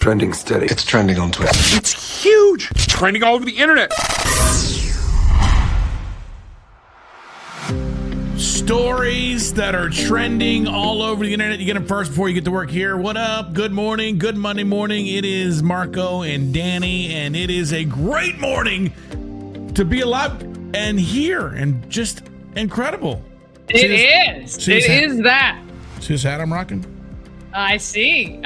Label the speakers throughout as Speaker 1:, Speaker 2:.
Speaker 1: Trending steady.
Speaker 2: It's trending on Twitter.
Speaker 3: It's huge. It's trending all over the internet. Stories that are trending all over the internet. You get them first before you get to work here. What up? Good morning. Good Monday morning. It is Marco and Danny, and it is a great morning to be alive and here, and just incredible.
Speaker 4: It is. It is that.
Speaker 3: See this hat I'm rocking?
Speaker 4: I see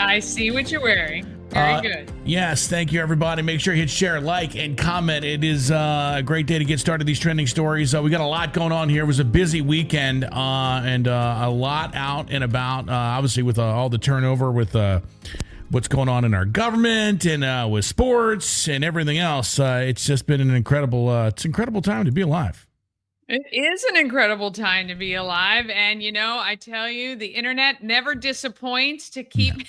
Speaker 4: what you're wearing. Very good.
Speaker 3: Yes, thank you, everybody. Make sure you hit share, like, and comment. It is a great day to get started these trending stories. We got a lot going on here. It was a busy weekend and a lot out and about, obviously, with all the turnover with what's going on in our government and with sports and everything else. It's just been an incredible time to be alive.
Speaker 4: It is an incredible time to be alive. And, I tell you, the internet never disappoints to keep...
Speaker 3: No.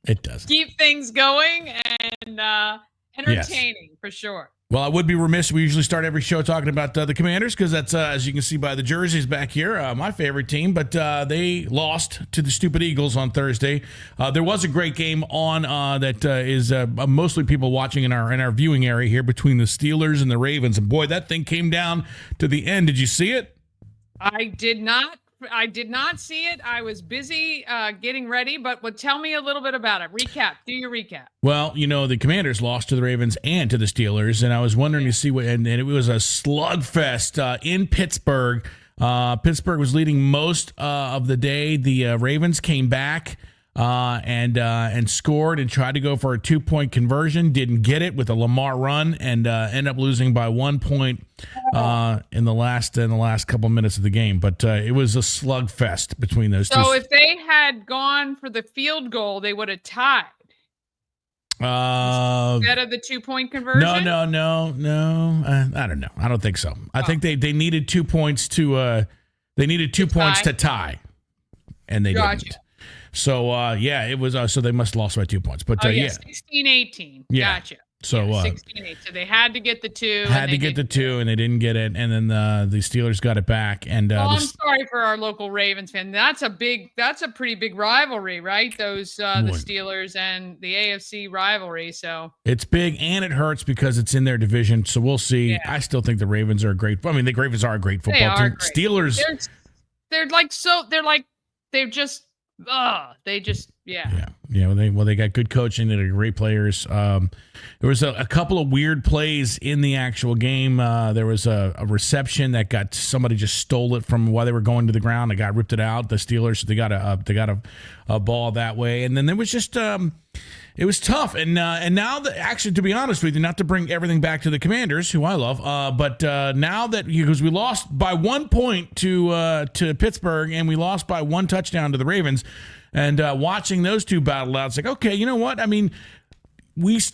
Speaker 3: It does.
Speaker 4: Keep things going and entertaining, yes, for sure.
Speaker 3: Well, I would be remiss. We usually start every show talking about the Commanders because that's, as you can see by the jerseys back here, my favorite team. But they lost to the stupid Eagles on Thursday. There was a great game on that is mostly people watching in our viewing area here between the Steelers and the Ravens. And boy, that thing came down to the end. Did you see it?
Speaker 4: I did not see it. I was busy getting ready, but tell me a little bit about it. Recap. Do your recap.
Speaker 3: Well, the Commanders lost to the Ravens and to the Steelers, and I was wondering to see what, and it was a slugfest in Pittsburgh. Pittsburgh was leading most of the day. The Ravens came back and scored and tried to go for a 2-point conversion. Didn't get it with a Lamar run and end up losing by 1 point in the last couple minutes of the game. But it was a slugfest between those two.
Speaker 4: So if they had gone for the field goal, they would have tied. Instead of the 2-point conversion?
Speaker 3: No. I don't know. I don't think so. I think they needed 2 points to tie, and they didn't. So, it was, so they must have lost by 2 points. But,
Speaker 4: 16-18.
Speaker 3: Yeah.
Speaker 4: Gotcha.
Speaker 3: So,
Speaker 4: 16-8. So they had to get the two.
Speaker 3: And they didn't get it. And then the Steelers got it back. And
Speaker 4: I'm sorry for our local Ravens fan. That's a pretty big rivalry, right? Those, the Steelers and the AFC rivalry. So
Speaker 3: it's big and it hurts because it's in their division. So we'll see. Yeah. I still think the Ravens are the Ravens are a great football team. Great. Steelers. They got good coaching. They got great players. There was a couple of weird plays in the actual game. There was a reception that got somebody just stole it from while they were going to the ground. They got ripped it out. The Steelers, they got a ball that way, and then there was just it was tough. And now that, actually, to be honest with you, not to bring everything back to the Commanders, who I love, but now that, because we lost by 1 point to Pittsburgh and we lost by 1 touchdown to the Ravens, and watching those two battle out, it's like, okay, you know what? I mean, I was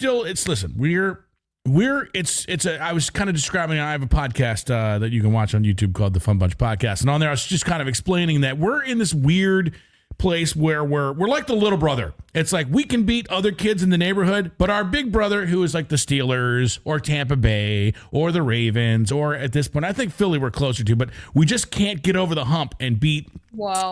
Speaker 3: kind of describing, I have a podcast that you can watch on YouTube called the Fun Bunch Podcast, and on there I was just kind of explaining that we're in this weird place where we're like the little brother. It's like we can beat other kids in the neighborhood, but our big brother, who is like the Steelers or Tampa Bay or the Ravens, or at this point I think Philly we're closer to, but we just can't get over the hump and beat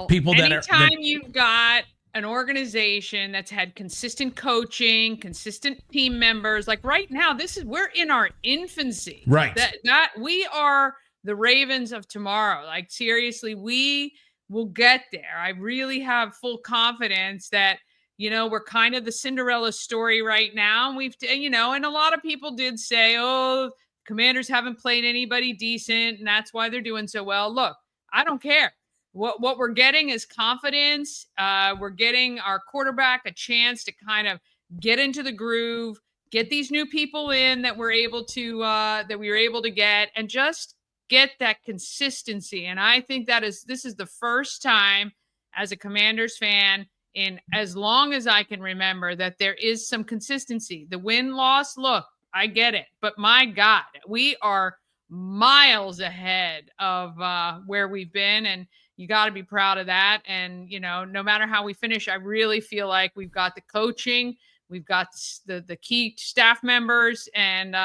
Speaker 3: people that are...
Speaker 4: Anytime you've got an organization that's had consistent coaching, consistent team members, like right now, we're in our infancy.
Speaker 3: Right.
Speaker 4: That we are the Ravens of tomorrow. Like, seriously, we'll get there. I really have full confidence that, we're kind of the Cinderella story right now. And a lot of people did say, oh, Commanders haven't played anybody decent, and that's why they're doing so well. Look, I don't care. What we're getting is confidence. We're getting our quarterback a chance to kind of get into the groove, get these new people in that we were able to get, and just get that consistency. And I think this is the first time as a Commanders fan in as long as I can remember that there is some consistency. The win-loss, look, I get it. But my God, we are miles ahead of where we've been. And you got to be proud of that. And, no matter how we finish, I really feel like we've got the coaching. We've got the key staff members and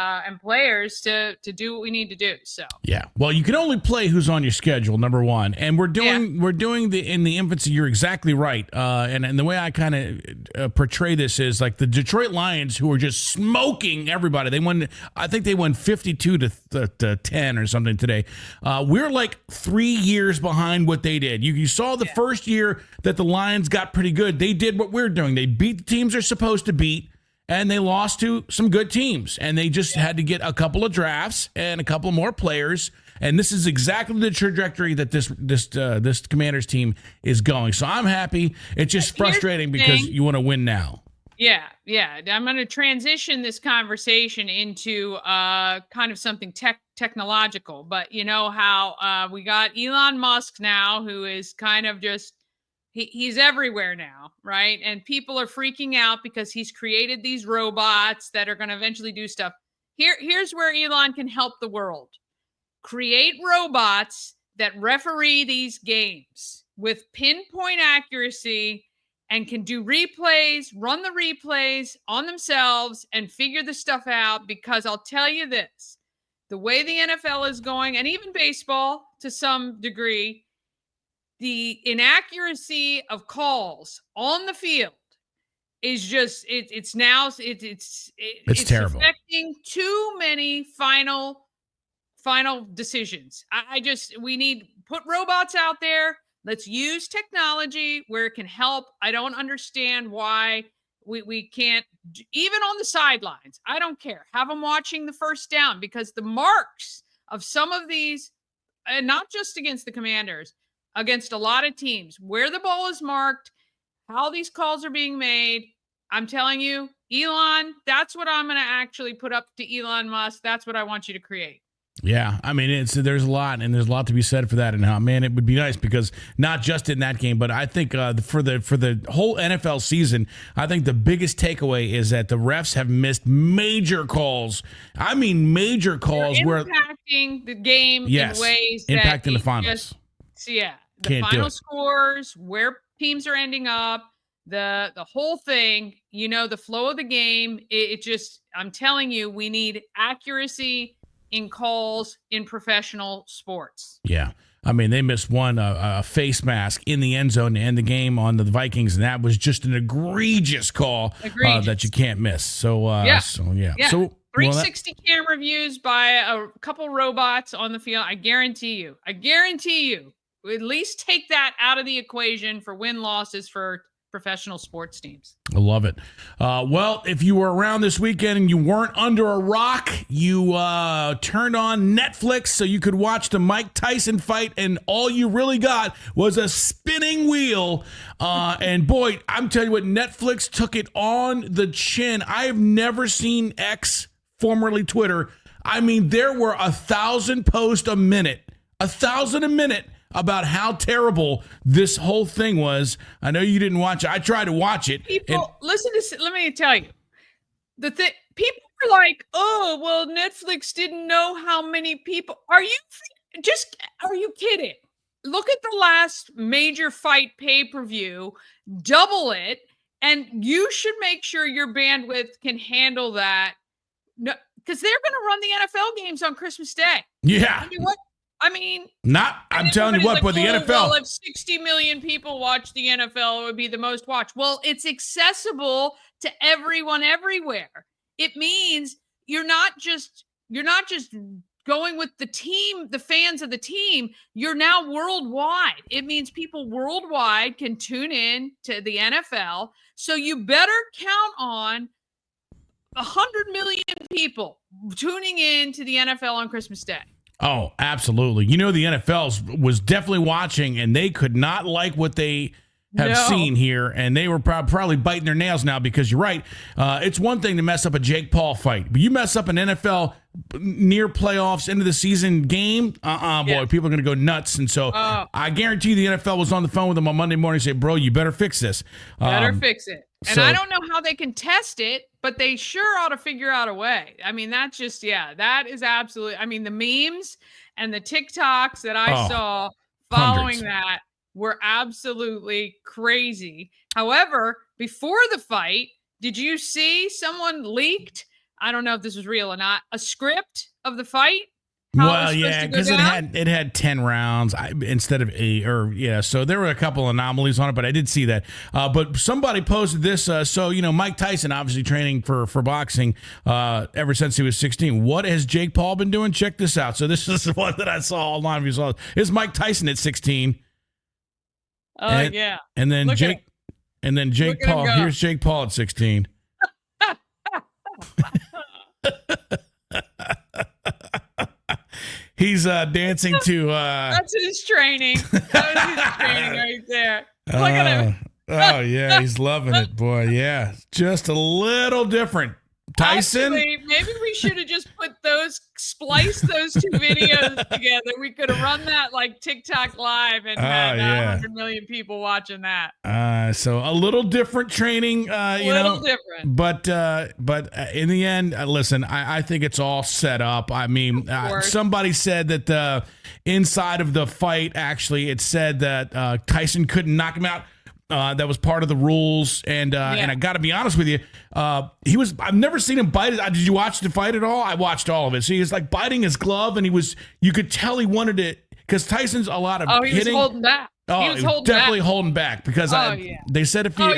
Speaker 4: players to do what we need to do. So
Speaker 3: yeah, well, you can only play who's on your schedule, number one, and we're doing the in the infancy. You're exactly right, and the way I kind of portray this is like the Detroit Lions, who are just smoking everybody. They won, I think they won 52 to 10 or something today. We're like 3 years behind what they did. You saw the first year that the Lions got pretty good. They did what we're doing. They beat the teams they're supposed to beat, and they lost to some good teams, and they just had to get a couple of drafts and a couple more players, and this is exactly the trajectory that this Commanders team is going. So I'm happy. It's just frustrating because you want to win now.
Speaker 4: Yeah. I'm going to transition this conversation into kind of something technological, but you know how we got Elon Musk now, who is kind of just he's everywhere now, right? And people are freaking out because he's created these robots that are going to eventually do stuff. Here's where Elon can help the world. Create robots that referee these games with pinpoint accuracy and can do replays, run the replays on themselves and figure the stuff out. Because I'll tell you this, the way the NFL is going, and even baseball to some degree, the inaccuracy of calls on the field is just it's
Speaker 3: terrible.
Speaker 4: affecting too many final decisions. We need put robots out there. Let's use technology where it can help. I don't understand why we can't, even on the sidelines. I don't care. Have them watching the first down, because the marks of some of these, and not just against the Commanders, against a lot of teams, where the ball is marked, how these calls are being made. I'm telling you, Elon, that's what I'm going to actually put up to Elon Musk. That's what I want you to create.
Speaker 3: Yeah, I mean, there's a lot to be said for that, and how, man, it would be nice, because not just in that game, but I think for the whole NFL season, I think the biggest takeaway is that the refs have missed major calls. I mean, major calls
Speaker 4: where impacting the game in ways that
Speaker 3: impacting the finals.
Speaker 4: The final scores, where teams are ending up, the whole thing, the flow of the game. It just, I'm telling you, we need accuracy in calls in professional sports.
Speaker 3: Yeah. I mean, they missed one, a face mask in the end zone to end the game on the Vikings, and that was just an egregious call that you can't miss. So, yeah. So
Speaker 4: 360 camera views by a couple robots on the field. I guarantee you, at least take that out of the equation for win-losses for professional sports teams.
Speaker 3: I love it. Well, if you were around this weekend and you weren't under a rock, you turned on Netflix so you could watch the Mike Tyson fight, and all you really got was a spinning wheel. And boy, I'm telling you what, Netflix took it on the chin. I have never seen X, formerly Twitter. I mean, there were 1,000 posts a minute. 1,000 a minute about how terrible this whole thing was. I know you didn't watch it. I tried to watch it.
Speaker 4: People, listen to this. Let me tell you. People are like, oh, well, Netflix didn't know how many people. Are you kidding? Look at the last major fight pay-per-view, double it, and you should make sure your bandwidth can handle that. No, because they're going to run the NFL games on Christmas Day.
Speaker 3: Yeah.
Speaker 4: I mean, what?
Speaker 3: I'm telling you what, but the NFL.
Speaker 4: Well, if 60 million people watch the NFL, it would be the most watched. Well, it's accessible to everyone everywhere. It means you're not just going with the team, the fans of the team. You're now worldwide. It means people worldwide can tune in to the NFL. So you better count on 100 million people tuning in to the NFL on Christmas Day.
Speaker 3: Oh, absolutely. The NFL was definitely watching, and they could not like what they have seen here, and they were probably biting their nails now, because you're right. It's one thing to mess up a Jake Paul fight, but you mess up an NFL near playoffs, end of the season game, boy, people are going to go nuts. And so I guarantee the NFL was on the phone with them on Monday morning and say, bro, you better fix this.
Speaker 4: Better fix it. And I don't know how they can test it, but they sure ought to figure out a way. I mean, that's just, that is absolutely, I mean, the memes and the TikToks that I saw following that were absolutely crazy. However, before the fight, Did you see someone leaked? I don't know if this was real or not. A script of the fight. How it was
Speaker 3: Well,
Speaker 4: supposed
Speaker 3: yeah,
Speaker 4: to go
Speaker 3: because
Speaker 4: down?
Speaker 3: it had 10 rounds instead of 8, or yeah. So there were a couple anomalies on it, but I did see that. But somebody posted this. So Mike Tyson obviously training for boxing ever since he was 16. What has Jake Paul been doing? Check this out. So this is the one that I saw online. If you saw it, it's Mike Tyson at 16.
Speaker 4: Oh yeah.
Speaker 3: And then
Speaker 4: Look
Speaker 3: Jake
Speaker 4: Look at him
Speaker 3: Paul.
Speaker 4: go.
Speaker 3: Here's Jake Paul at 16. He's dancing to.
Speaker 4: That's his training. That was his training right there. Look at him.
Speaker 3: Oh yeah, he's loving it, boy. Yeah, just a little different. Tyson.
Speaker 4: Actually, maybe we should have just spliced those two videos together. We could have run that like TikTok live and had 100 million people watching that.
Speaker 3: So a little different training,
Speaker 4: different.
Speaker 3: But in the end, listen, I think it's all set up. I mean, somebody said that inside of the fight, actually, it said that Tyson couldn't knock him out. That was part of the rules, and I got to be honest with you, I've never seen him bite. Did you watch the fight at all? I watched all of it. So he was like biting his glove, and you could tell he wanted it because Tyson's a lot of hitting.
Speaker 4: He was holding back.
Speaker 3: He was definitely holding back because they said if you.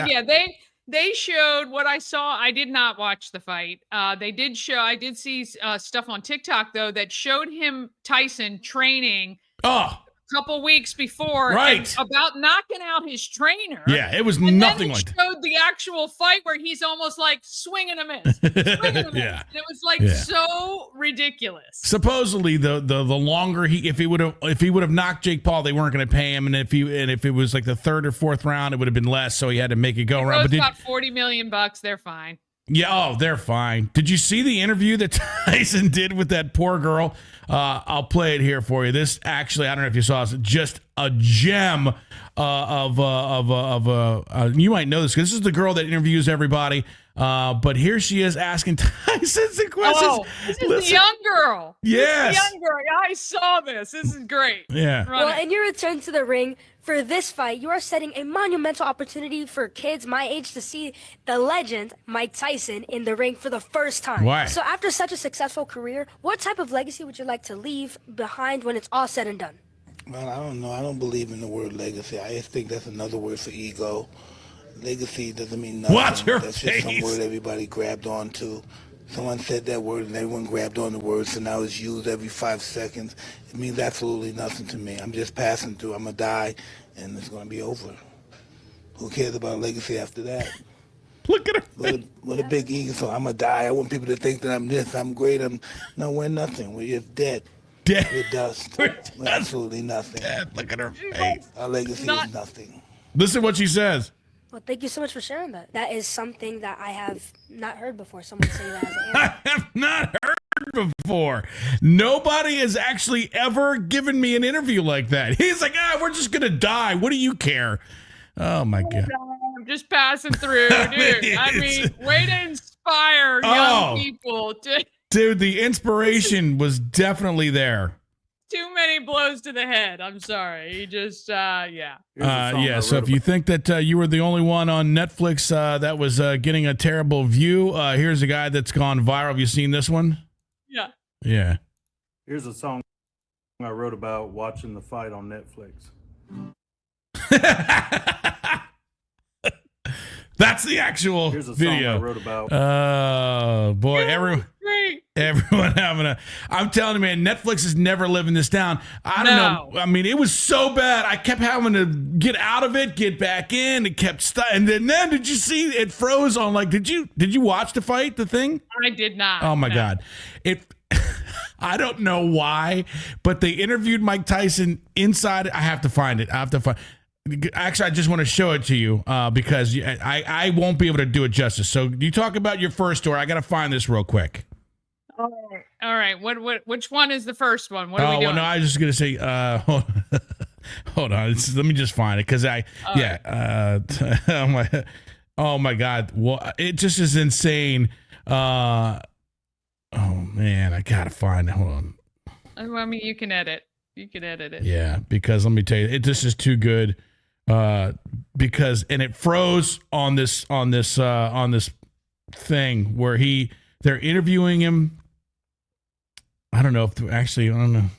Speaker 4: They showed what I saw. I did not watch the fight. They did show. I did see stuff on TikTok though that showed him Tyson training. Couple weeks before,
Speaker 3: right,
Speaker 4: about knocking out his trainer.
Speaker 3: Yeah, it was
Speaker 4: and
Speaker 3: nothing
Speaker 4: then
Speaker 3: like that.
Speaker 4: Showed the actual fight where he's almost like swinging a miss, swinging a miss.
Speaker 3: Yeah,
Speaker 4: and it was like so ridiculous.
Speaker 3: Supposedly, the longer if he would have knocked Jake Paul, they weren't going to pay him, and if it was like the third or fourth round, it would have been less. So he had to make it go around.
Speaker 4: But about $40 million. They're fine.
Speaker 3: Yeah, they're fine. Did you see the interview that Tyson did with that poor girl? I'll play it here for you. This actually, I don't know if you saw this, just a gem of you might know this because this is the girl that interviews everybody. But here she is asking Tyson some questions.
Speaker 4: Oh, this is the young girl.
Speaker 3: Yes.
Speaker 4: This is the young girl. I saw this. This is great.
Speaker 3: Yeah.
Speaker 1: Well, in your return to the ring for this fight, you are setting a monumental opportunity for kids my age to see the legend Mike Tyson in the ring for the first time.
Speaker 3: Why?
Speaker 1: So after such a successful career, what type of legacy would you like to leave behind when it's all said and done?
Speaker 2: Well, I don't know. I don't believe in the word legacy. I just think that's another word for ego. Legacy doesn't mean nothing.
Speaker 3: Watch your
Speaker 2: That's
Speaker 3: face.
Speaker 2: just some word everybody grabbed onto. Someone said that word and everyone grabbed on the word, so now it's used every 5 seconds. It means absolutely nothing to me. I'm just passing through. I'm going to die, and it's going to be over. Who cares about legacy after that?
Speaker 3: Look at her.
Speaker 2: What a big ego. So I'm going to die. I want people to think that I'm this, I'm great. No, we're nothing. We're just dead. We're dust. We're absolutely nothing.
Speaker 3: Dead. Look at her face.
Speaker 2: Our legacy is nothing.
Speaker 3: Listen to what she says.
Speaker 1: Well, thank you so much for sharing that. That is something that I have not heard before. Someone say that as an
Speaker 3: I have not heard before. Nobody has actually ever given me an interview like that. He's like, we're just going to die. What do you care? Oh, my God.
Speaker 4: I'm just passing through, dude. I mean, way to inspire young people.
Speaker 3: Dude, the inspiration was definitely there.
Speaker 4: Too many blows to the head. I'm sorry. He just,
Speaker 3: So if you think that you were the only one on Netflix that was getting a terrible view, here's a guy that's gone viral. Have you seen this one?
Speaker 4: Yeah.
Speaker 3: Yeah.
Speaker 5: Here's a song I wrote about watching the fight on Netflix.
Speaker 3: That's the actual
Speaker 5: Here's a
Speaker 3: video.
Speaker 5: song I wrote about.
Speaker 3: Oh, boy.
Speaker 4: Great.
Speaker 3: Everyone having I'm telling you, man, Netflix is never living this down. I don't know. I mean, it was so bad. I kept having to get out of it, get back in. It kept and then did you see it froze on did you watch the fight, the thing?
Speaker 4: I did not.
Speaker 3: Oh my God. I don't know why, but they interviewed Mike Tyson inside. I have to find it. Actually, I just want to show it to you because I won't be able to do it justice. So you talk about your first story. I got to find this real quick.
Speaker 4: All right. Which one is the first one? What are we doing?
Speaker 3: Well, no, I was just going to say, hold on. Let me just find it because oh my God. Well, it just is insane. Oh man, I got to find it. Hold on.
Speaker 4: I mean, you can edit. You can edit it.
Speaker 3: Yeah, because let me tell you, this is too good. Because it froze on this thing where they're interviewing him. I don't know if actually, I don't know.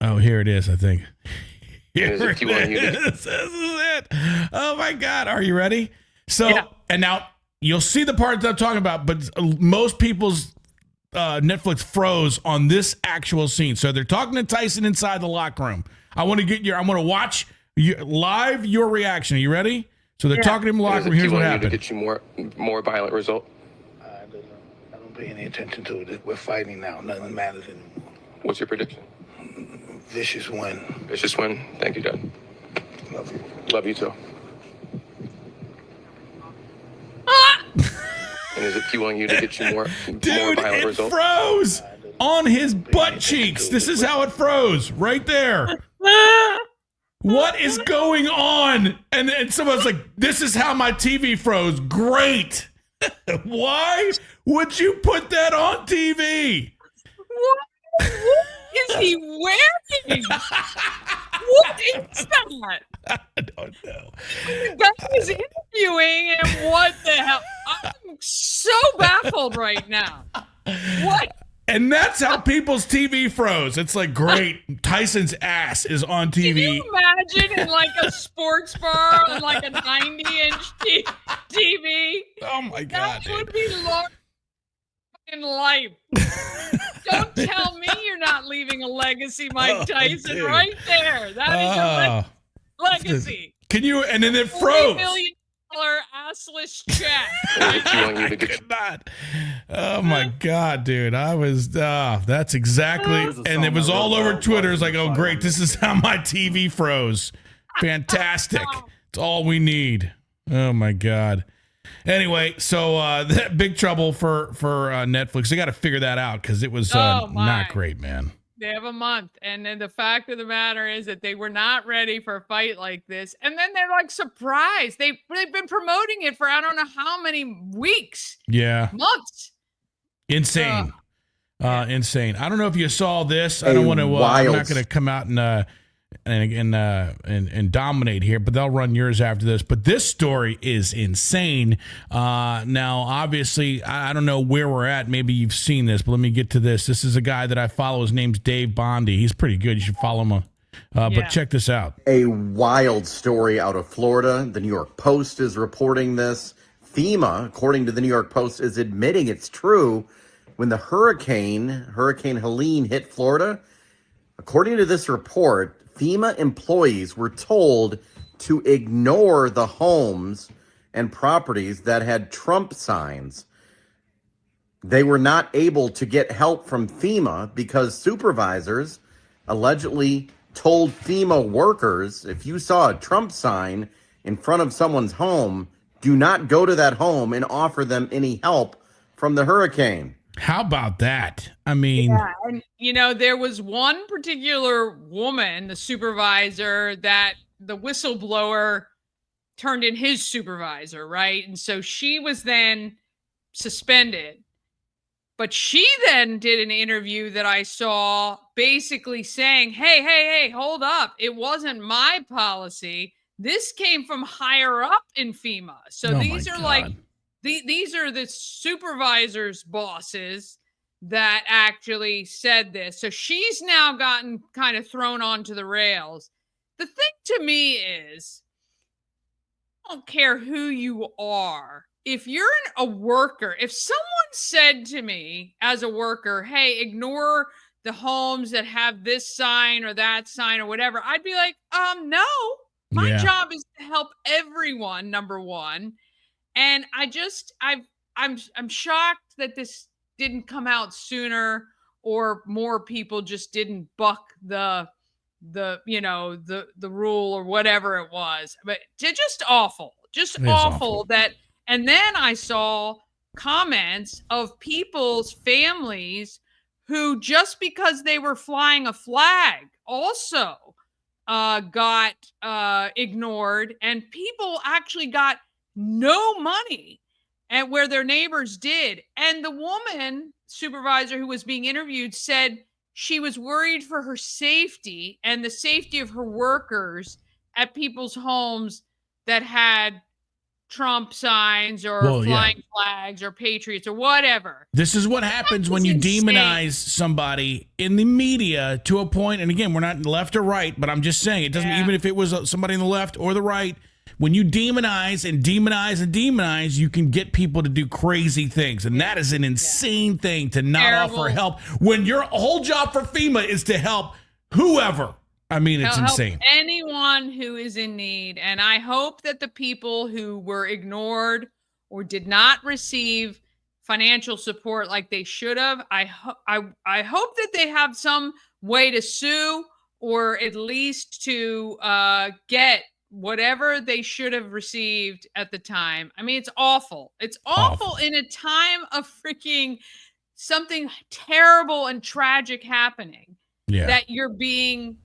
Speaker 3: Oh, here it is, I think. Here it is. This is it. Oh my God. Are you ready? So,
Speaker 4: Yeah.
Speaker 3: And now you'll see the part that I'm talking about, but most people's Netflix froze on this actual scene. So they're talking to Tyson inside the locker room. I want to watch live your reaction. Are you ready? So they're talking to him in the locker room. Here's what happened.
Speaker 6: To get you more violent result.
Speaker 2: I don't pay any attention to it. We're fighting now. Nothing matters anymore.
Speaker 6: What's your prediction?
Speaker 2: Vicious win.
Speaker 6: Vicious win. Thank you, Dad.
Speaker 2: Love you.
Speaker 6: Love you too. And is it fueling you to get you more
Speaker 3: Dude,
Speaker 6: violent
Speaker 3: it
Speaker 6: results?
Speaker 3: froze on his butt cheeks. This is how it froze right there. What is going on? And someone's like, this is how my TV froze. Great. Why would you put that on TV?
Speaker 4: What is he wearing? What is that?
Speaker 3: I don't know.
Speaker 4: The guy is interviewing him. What the hell? I'm so baffled right now. What?
Speaker 3: And that's how people's TV froze. It's like, great, Tyson's ass is on TV.
Speaker 4: Can you imagine in like a sports bar on like a 90-inch TV?
Speaker 3: Oh my God,
Speaker 4: That would be long in life. Don't tell me you're not leaving a legacy, Mike Tyson,
Speaker 3: dude.
Speaker 4: right there. That is your legacy.
Speaker 3: Can you? And then it
Speaker 4: $3
Speaker 3: froze.
Speaker 4: million assless check.
Speaker 3: I could not. Oh my God, dude! I was. That's exactly.
Speaker 5: There's a
Speaker 3: And it
Speaker 5: song
Speaker 3: was
Speaker 5: I wrote
Speaker 3: all over
Speaker 5: about
Speaker 3: Twitter. It's
Speaker 5: watching
Speaker 3: like,
Speaker 5: the
Speaker 3: oh
Speaker 5: fight
Speaker 3: great,
Speaker 5: on
Speaker 3: this is how my TV froze. Fantastic. It's all we need. Oh my God. Anyway, so that big trouble for Netflix. They got to figure that out because it was not great, man.
Speaker 4: They have a month. And then the fact of the matter is that they were not ready for a fight like this. And then they're like surprised. They've been promoting it for I don't know how many weeks.
Speaker 3: Yeah.
Speaker 4: Months.
Speaker 3: Insane. Insane. I don't know if you saw this. I don't want to. I'm not going to come out and dominate here, but they'll run yours after this. But this story is insane. Now, obviously, I don't know where we're at. Maybe you've seen this, but let me get to this. This is a guy that I follow. His name's Dave Bondi. He's pretty good. You should follow him. But check this out.
Speaker 7: A wild story out of Florida. The New York Post is reporting this. FEMA, according to the New York Post, is admitting it's true. When the Hurricane Helene hit Florida, according to this report, FEMA employees were told to ignore the homes and properties that had Trump signs. They were not able to get help from FEMA because supervisors allegedly told FEMA workers, if you saw a Trump sign in front of someone's home, do not go to that home and offer them any help from the hurricane.
Speaker 3: How about that? I mean,
Speaker 4: and there was one particular woman, the supervisor, that the whistleblower turned in his supervisor, right? And so she was then suspended. But she then did an interview that I saw basically saying, hey, hold up. It wasn't my policy. This came from higher up in FEMA. So these are like, these are the supervisor's bosses that actually said this. So she's now gotten kind of thrown onto the rails. The thing to me is, I don't care who you are. If you're a worker, if someone said to me as a worker, hey, ignore the homes that have this sign or that sign or whatever, I'd be like, no, my job is to help everyone, number one. And I'm shocked that this didn't come out sooner, or more people just didn't buck the rule or whatever it was. But just awful, awful that. And then I saw comments of people's families who, just because they were flying a flag, also got ignored, and people actually got no money, and where their neighbors did. And the woman supervisor who was being interviewed said she was worried for her safety and the safety of her workers at people's homes that had Trump signs or
Speaker 3: Well, yeah.
Speaker 4: flying flags or patriots or whatever.
Speaker 3: This is what happens when you demonize somebody in the media to a point, and again, we're not left or right, but I'm just saying, it doesn't, even if it was somebody on the left or the right, when you demonize and demonize and demonize, you can get people to do crazy things, and that is an insane thing to not offer help when your whole job for FEMA is to help whoever. I mean, it's insane.
Speaker 4: Anyone who is in need. And I hope that the people who were ignored or did not receive financial support like they should have, I hope that they have some way to sue or at least to get whatever they should have received at the time. I mean, it's awful. It's awful in a time of freaking something terrible and tragic happening.
Speaker 3: Yeah.
Speaker 4: That you're being,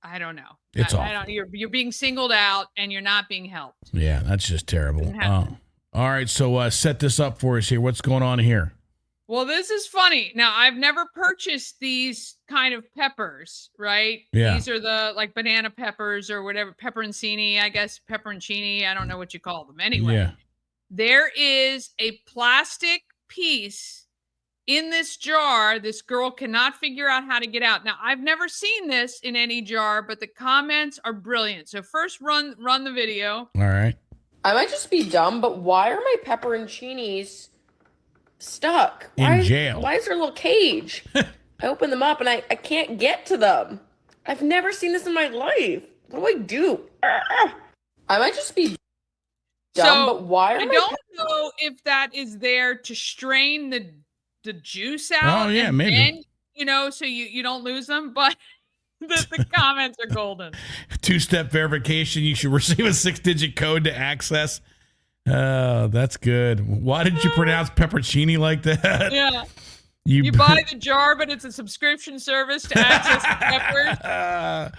Speaker 4: I don't know.
Speaker 3: It's awful.
Speaker 4: I don't, you're being singled out and you're not being helped.
Speaker 3: Yeah, that's just terrible. All right, so set this up for us here. What's going on here?
Speaker 4: Well, this is funny. Now, I've never purchased these kind of peppers, right?
Speaker 3: Yeah.
Speaker 4: These are the like banana peppers or whatever, pepperoncini, I guess, pepperoncini. I don't know what you call them. Anyway, there is a plastic piece in this jar. This girl cannot figure out how to get out. Now, I've never seen this in any jar, but the comments are brilliant. So first run the video.
Speaker 3: All right.
Speaker 8: I might just be dumb, but why are my pepperoncinis stuck?
Speaker 3: In jail.
Speaker 8: Why is there a little cage? I open them up and I can't get to them. I've never seen this in my life. What do I do? I might just be dumb, but why are
Speaker 4: I don't know if that is there to strain the juice out.
Speaker 3: Oh, yeah,
Speaker 4: and
Speaker 3: maybe.
Speaker 4: then, you know, so you don't lose them, but the comments are golden.
Speaker 3: 2-step verification. You should receive a 6-digit code to access. Oh, that's good. Why did you pronounce pepperoncini like that?
Speaker 4: Yeah. You buy the jar, but it's a subscription service to access the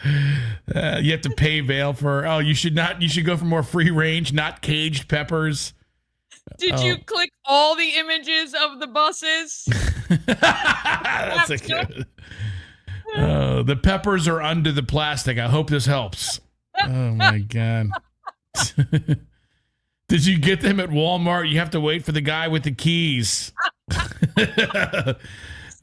Speaker 4: peppers.
Speaker 3: You have to pay bail for. Oh, you should not. You should go for more free range, not caged peppers.
Speaker 4: Did you click all the images of the buses?
Speaker 3: That's a good. The peppers are under the plastic. I hope this helps. Oh my God. Did you get them at Walmart? You have to wait for the guy with the keys.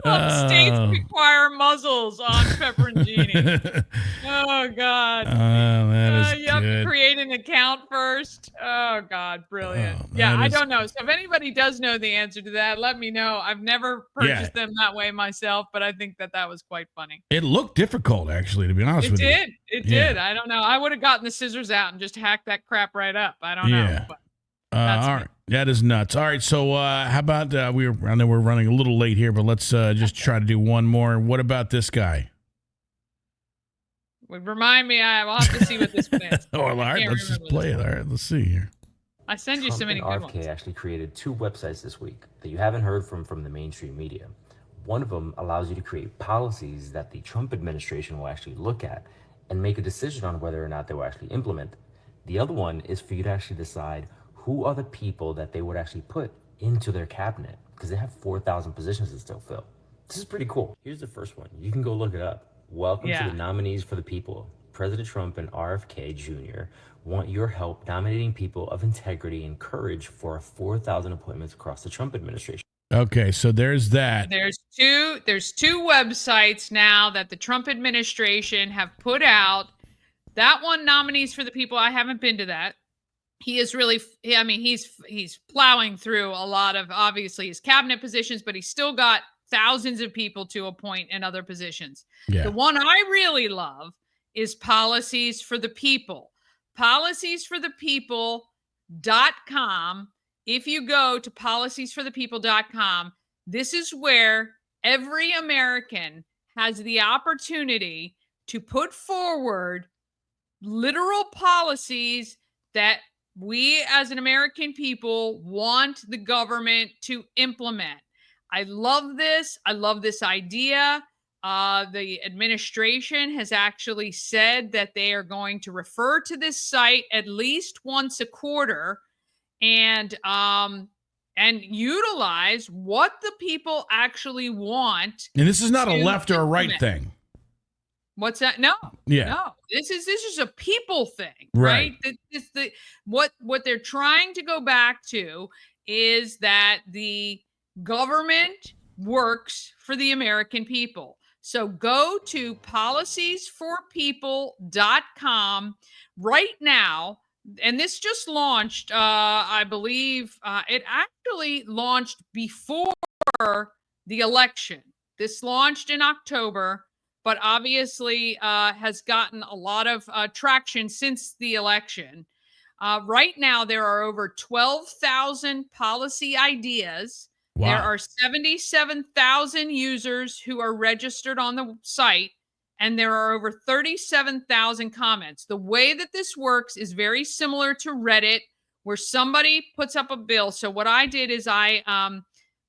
Speaker 4: Some states require muzzles on pepperoncini. Oh, God.
Speaker 3: That is
Speaker 4: you have to
Speaker 3: good.
Speaker 4: create an account first. Oh, God. Brilliant. I don't know. So if anybody does know the answer to that, let me know. I've never purchased them that way myself, but I think that was quite funny.
Speaker 3: It looked difficult, actually, to be honest with you.
Speaker 4: It did. I don't know. I would have gotten the scissors out and just hacked that crap right up. I don't know. But
Speaker 3: all right. That is nuts. All right. So how about I know we're running a little late here, but let's just try to do one more. What about this guy?
Speaker 4: Would remind me. I'll have to see what this one is.
Speaker 3: All right. Let's just play it. All right. Let's see here.
Speaker 4: I send you so many good ones.
Speaker 9: RFK actually created 2 websites this week that you haven't heard from the mainstream media. One of them allows you to create policies that the Trump administration will actually look at and make a decision on whether or not they will actually implement. The other one is for you to actually decide who are the people that they would actually put into their cabinet, because they have 4,000 positions to still fill. This is pretty cool. Here's the first one. You can go look it up. Welcome to the nominees for the people. President Trump and RFK Jr. want your help nominating people of integrity and courage for 4,000 appointments across the Trump administration.
Speaker 3: Okay, so there's that.
Speaker 4: There's two websites now that the Trump administration have put out. That one, nominees for the people. I haven't been to that. He is really, I mean, he's plowing through a lot of, obviously, his cabinet positions, but he's still got thousands of people to appoint in other positions.
Speaker 3: Yeah.
Speaker 4: The one I really love is Policies for the People. Policiesforthepeople.com. If you go to policiesforthepeople.com, this is where every American has the opportunity to put forward literal policies that we as an American people want the government to implement. I love this. I love this idea. The administration has actually said that they are going to refer to this site at least once a quarter and utilize what the people actually want.
Speaker 3: And this is not a left or a right thing.
Speaker 4: What's that? No,
Speaker 3: Yeah.
Speaker 4: no. This is a people thing,
Speaker 3: Right.
Speaker 4: right? What they're trying to go back to is that the government works for the American people. So go to policiersforpeople.com right now. And this just launched, I believe it actually launched before the election. This launched in October, but obviously has gotten a lot of traction since the election. Right now, there are over 12,000 policy ideas.
Speaker 3: Wow.
Speaker 4: There are 77,000 users who are registered on the site, and there are over 37,000 comments. The way that this works is very similar to Reddit, where somebody puts up a bill. So what I did is I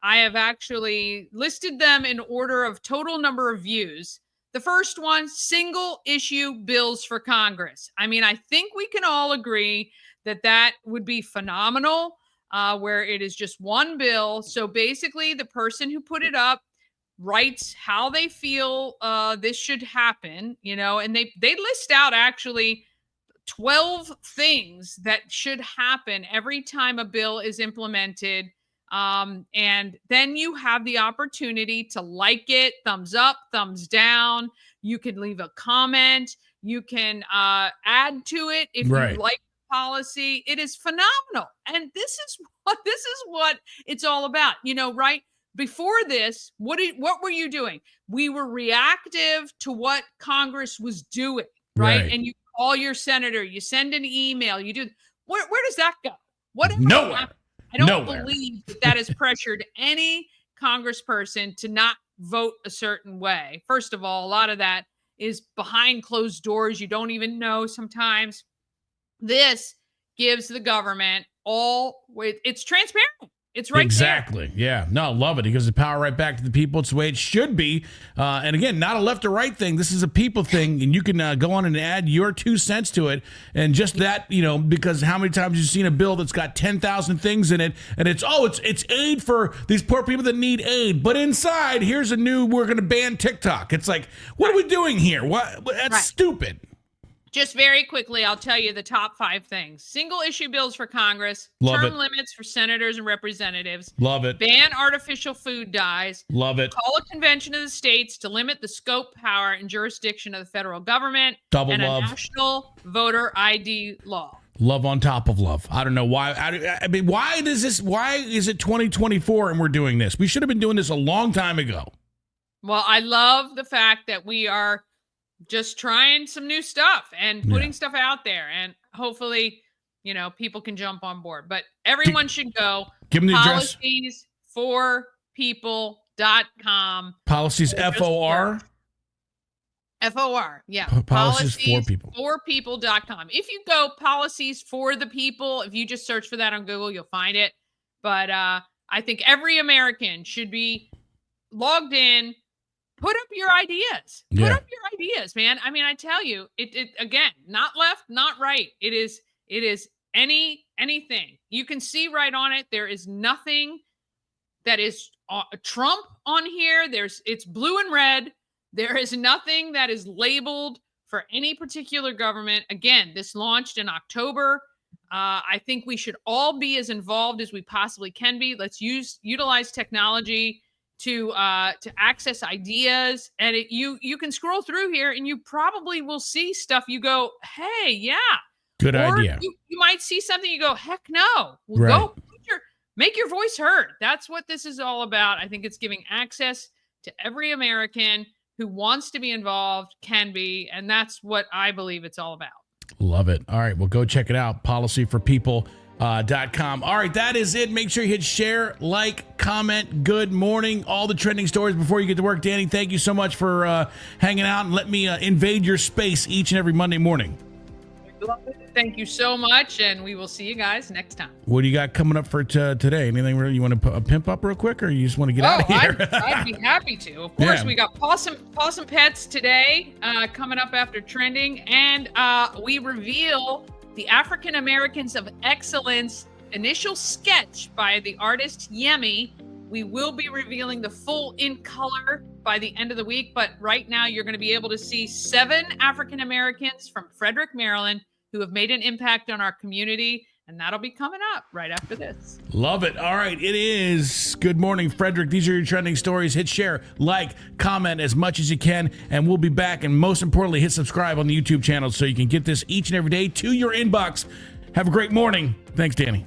Speaker 4: have actually listed them in order of total number of views. The first one, single issue bills for Congress. I mean, I think we can all agree that that would be phenomenal, where it is just one bill. So basically, the person who put it up writes how they feel this should happen, and they list out actually 12 things that should happen every time a bill is implemented. And then you have the opportunity to like it, thumbs up, thumbs down. You can leave a comment. You can add to it if
Speaker 3: Right.
Speaker 4: you like the policy. It is phenomenal. And this is what it's all about. Right? Before this, what were you doing? We were reactive to what Congress was doing, right? And you call your senator, you send an email, you do. Where does that go?
Speaker 3: Nowhere.
Speaker 4: I don't
Speaker 3: Nowhere.
Speaker 4: believe that has pressured any congressperson to not vote a certain way. First of all, a lot of that is behind closed doors. You don't even know sometimes. This gives the government it's transparent. It's right
Speaker 3: Exactly.
Speaker 4: there.
Speaker 3: Yeah. No, love it. It gives the power right back to the people. It's the way it should be. And again, not a left or right thing. This is a people thing. And you can go on and add your 2 cents to it. And just that, because how many times you've seen a bill that's got 10,000 things in it and it's aid for these poor people that need aid. But inside, we're going to ban TikTok. It's like, what are we doing here? That's stupid.
Speaker 4: Just very quickly, I'll tell you the top 5 things. Single issue bills for Congress.
Speaker 3: Love
Speaker 4: term
Speaker 3: it.
Speaker 4: limits for senators and representatives.
Speaker 3: Love it.
Speaker 4: Ban artificial food dyes.
Speaker 3: Love it.
Speaker 4: Call a convention of the states to limit the scope, power, and jurisdiction of the federal government.
Speaker 3: Double
Speaker 4: and
Speaker 3: love.
Speaker 4: a national voter ID law.
Speaker 3: Love on top of love. I don't know why. I mean, why is it 2024 and we're doing this? We should have been doing this a long time ago.
Speaker 4: Well, I love the fact that we are just trying some new stuff and putting stuff out there, and hopefully, people can jump on board. But everyone should go.
Speaker 3: Give them the address.
Speaker 4: Policiersforpeople.com.
Speaker 3: Policies FOR.
Speaker 4: FOR, yeah.
Speaker 3: Policies for people.
Speaker 4: Forpeople.com. If you go policies for the people, if you just search for that on Google, you'll find it. But I think every American should be logged in. Put up your ideas. Put up your ideas, man. I mean, I tell you, it again, not left, not right. It is anything. You can see right on it. There is nothing that is Trump on here. It's blue and red. There is nothing that is labeled for any particular government. Again, this launched in October. I think we should all be as involved as we possibly can be. Let's utilize technology to access ideas, and you can scroll through here and you probably will see stuff you go, hey, yeah,
Speaker 3: good idea.
Speaker 4: You might see something you go, heck no. Go make your voice heard. That's what this is all about. I think it's giving access to every American who wants to be involved can be, and that's what I believe it's all about.
Speaker 3: Love it. All right, well, go check it out. Policyforpeople.com. All right, that is it. Make sure you hit share, like, comment. Good morning. All the trending stories before you get to work. Danny, thank you so much for hanging out and let me invade your space each and every Monday morning.
Speaker 4: Thank you so much, and we will see you guys next time.
Speaker 3: What do you got coming up for today? Anything you want to pimp up real quick, or you just want to get out of here?
Speaker 4: I'd be happy to. Of course, we got Possum Pets today coming up after trending, and we reveal the African Americans of Excellence initial sketch by the artist Yemi We will be revealing the full in color by the end of the week, but right now you're going to be able to see 7 African Americans from Frederick, Maryland, who have made an impact on our community, and that'll be coming up right after this.
Speaker 3: Love it. All right, it is Good Morning Frederick. These are your trending stories. Hit share, like, comment as much as you can, and we'll be back. And most importantly, hit subscribe on the YouTube channel so you can get this each and every day to your inbox. Have a great morning. Thanks, Danny.